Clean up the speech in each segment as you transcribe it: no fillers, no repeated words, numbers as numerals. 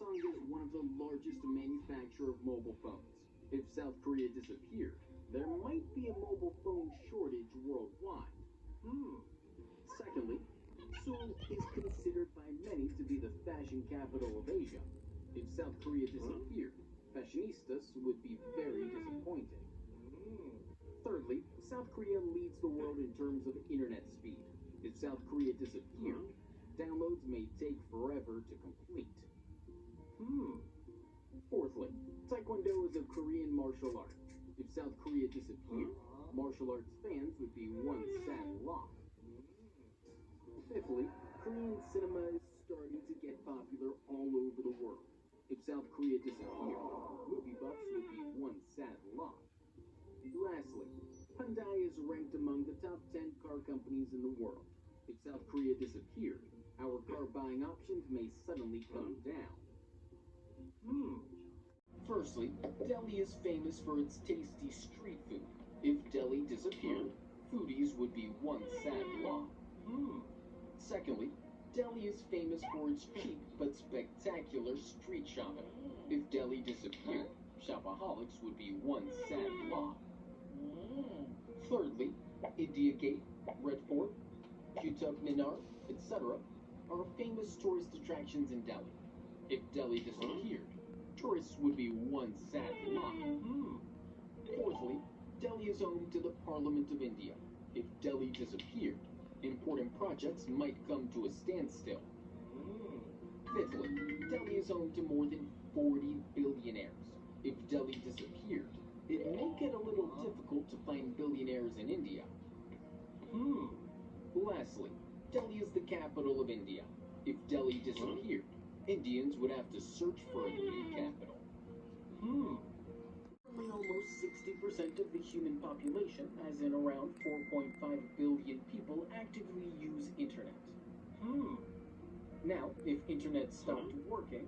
Samsung is one of the largest manufacturers of mobile phones. If South Korea disappeared, there might be a mobile phone shortage worldwide. Secondly, Seoul is considered by many to be the fashion capital of Asia. If South Korea disappeared, fashionistas would be very disappointed. Thirdly, South Korea leads the world in terms of internet speed. If South Korea disappeared, downloads may take forever to complete. Fourthly, Taekwondo is a Korean martial art. If South Korea disappeared, martial arts fans would be one sad lot. Fifthly, Korean cinema is starting to get popular all over the world. If South Korea disappeared, movie buffs would be one sad lot. Lastly, Hyundai is ranked among the top 10 car companies in the world. If South Korea disappeared, our car buying options may suddenly come down. Firstly, Delhi is famous for its tasty street food. If Delhi disappeared, foodies would be one sad lot. Secondly, Delhi is famous for its cheap but spectacular street shopping. If Delhi disappeared, shopaholics would be one sad lot. Thirdly, India Gate, Red Fort, Qutub Minar, etc. are famous tourist attractions in Delhi. If Delhi disappeared, tourists would be one sad lot. Fourthly, Delhi is home to the Parliament of India. If Delhi disappeared, important projects might come to a standstill. Fifthly, Delhi is home to more than 40 billionaires. If Delhi disappeared, it may get a little difficult to find billionaires in India. Lastly, Delhi is the capital of India. If Delhi disappeared, Indians would have to search for a new capital. Currently, almost 60% of the human population, as in around 4.5 billion people, actively use internet. Now, if internet stopped working,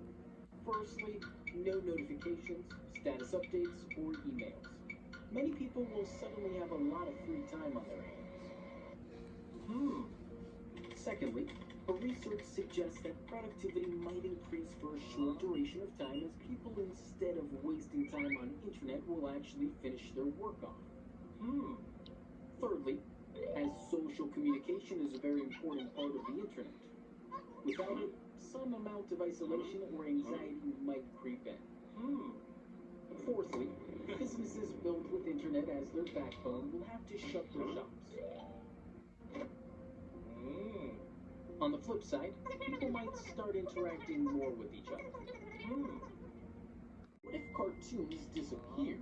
firstly, no notifications, status updates, or emails. Many people will suddenly have a lot of free time on their hands. Secondly, a research suggests that productivity might increase for a short duration of time as people, instead of wasting time on internet, will actually finish their work off. Thirdly, as social communication is a very important part of the internet. Without it, some amount of isolation or anxiety might creep in. Fourthly, businesses built with internet as their backbone will have to shut their shops. On the flip side, people might start interacting more with each other. What if cartoons disappear?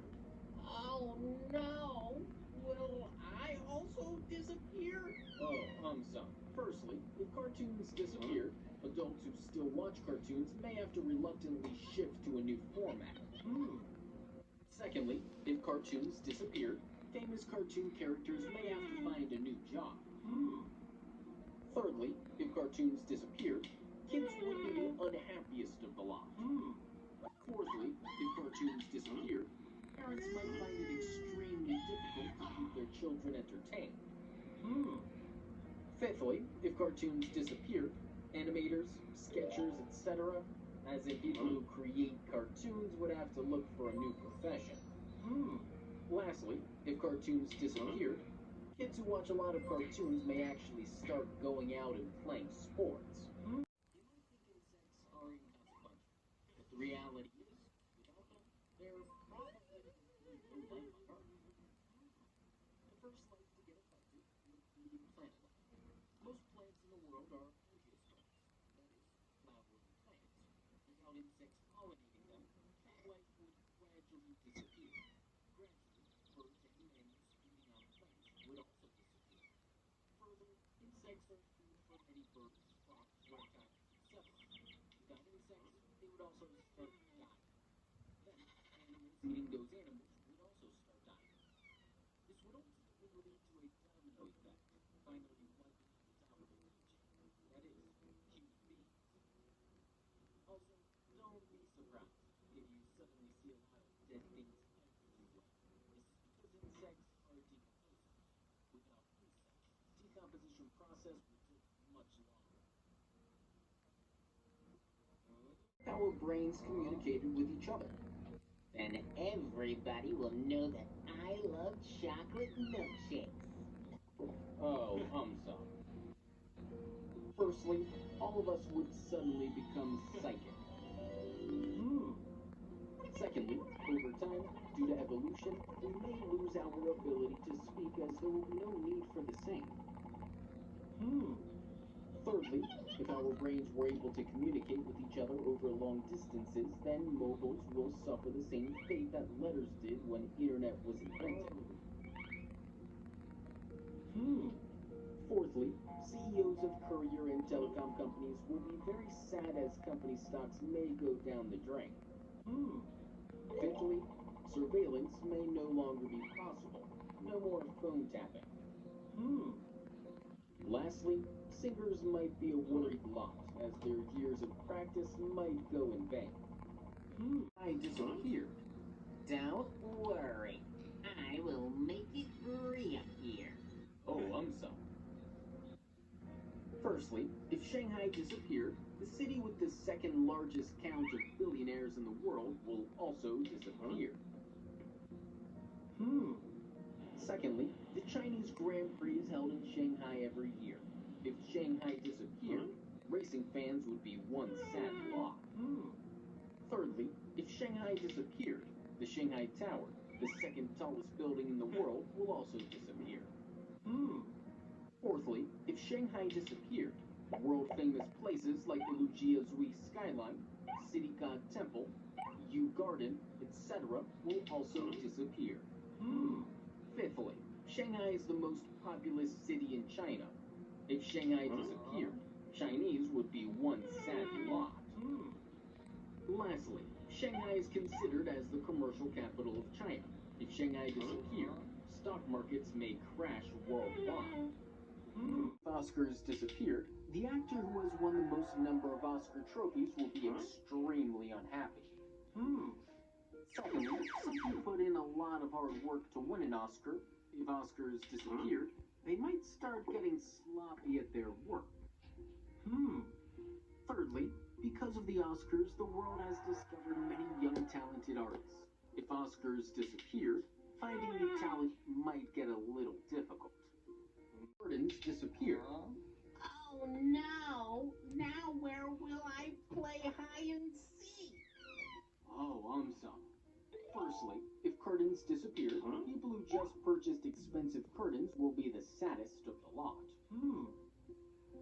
Oh no! Will I also disappear? Oh, Aumsum. Firstly, if cartoons disappeared, adults who still watch cartoons may have to reluctantly shift to a new format. Secondly, if cartoons disappeared, famous cartoon characters may have to find a new job. Thirdly, if cartoons disappeared, kids would be the unhappiest of the lot. Fourthly, if cartoons disappeared, parents might find it extremely difficult to keep their children entertained. Fifthly, if cartoons disappeared, animators, sketchers, etc., as in people who create cartoons, would have to look for a new profession. Lastly, if cartoons disappeared, kids who watch a lot of cartoons may actually start going out and playing sports. You might think insects are inconsequential, but the reality is, without them, there probably would be no life on Earth. The first life to get affected would be plant life. Most plants in the world are angiosperms, that is, flowering plants. Without insects pollinating them, plant life would gradually disappear. Gradually, birds and mammals feeding on plants would also disappear. Further, insects are food for many birds, frogs, reptiles, etc. Without insects, they would also start dying. Then, animals eating those animals would also start dying. This would ultimately lead to a domino effect, finally wiping out the top of the food chain, that is, human beings. Also, don't be surprised if you suddenly see a lot of dead things everywhere. This is because insects are decomposers. Without insects, the decomposition process would take much longer. Our brains communicated with each other. Then everybody will know that I love chocolate milkshakes. Oh, Aumsum. Firstly, all of us would suddenly become psychic. Secondly, over time, due to evolution, we may lose our ability to speak as there will be no need for the same. Thirdly, if our brains were able to communicate with each other over long distances, then mobiles will suffer the same fate that letters did when internet was invented. Fourthly, CEOs of courier and telecom companies will be very sad as company stocks may go down the drain. Fifthly, surveillance may no longer be possible. No more phone tapping. Lastly, singers might be a worried lot, as their years of practice might go in vain. I disappeared. Don't worry. I will make it reappear. Oh, Aumsum. Firstly, if Shanghai disappeared, the city with the second largest count of billionaires in the world will also disappear. Secondly, the Chinese Grand Prix is held in Shanghai every year. If Shanghai disappeared, racing fans would be one sad lot. Thirdly, if Shanghai disappeared, the Shanghai Tower, the second tallest building in the world, will also disappear. Fourthly, if Shanghai disappeared, world-famous places like the Lujiazui skyline, City God Temple, Yu Garden, etc. will also disappear. Fifthly, Shanghai is the most populous city in China. If Shanghai disappeared, Chinese would be one sad lot. Lastly, Shanghai is considered as the commercial capital of China. If Shanghai disappeared, stock markets may crash worldwide. If Oscars disappeared, the actor who has won the most number of Oscar trophies will be extremely unhappy. Secondly, some people put in a lot of hard work to win an Oscar. If Oscars disappeared, they might start getting sloppy at their work. Thirdly, because of the Oscars, the world has discovered many young talented artists. If Oscars disappeared, finding new talent might get a little difficult. Curtains disappeared. Oh no! Now where will I play hide and seek? Oh, Aumsum. Firstly, if curtains disappeared, people who just purchased expensive curtains will be the saddest of the lot.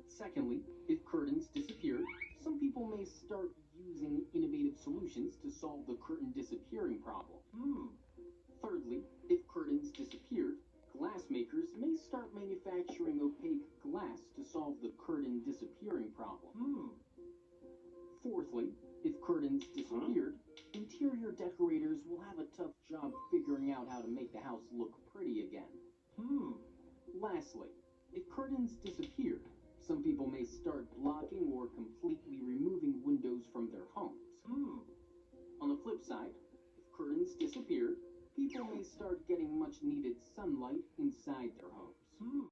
Secondly, if curtains disappeared, some people may start using innovative solutions to solve the curtain disappearing problem. Thirdly, if curtains disappeared, glass makers may start manufacturing opaque glass to solve the curtain disappearing problem. Fourthly, if curtains disappeared, interior decorators will have a tough job figuring out how to make the house look pretty again. Lastly, if curtains disappeared, some people may start blocking or completely removing windows from their homes. On the flip side, if curtains disappeared, people may start getting much needed sunlight inside their homes.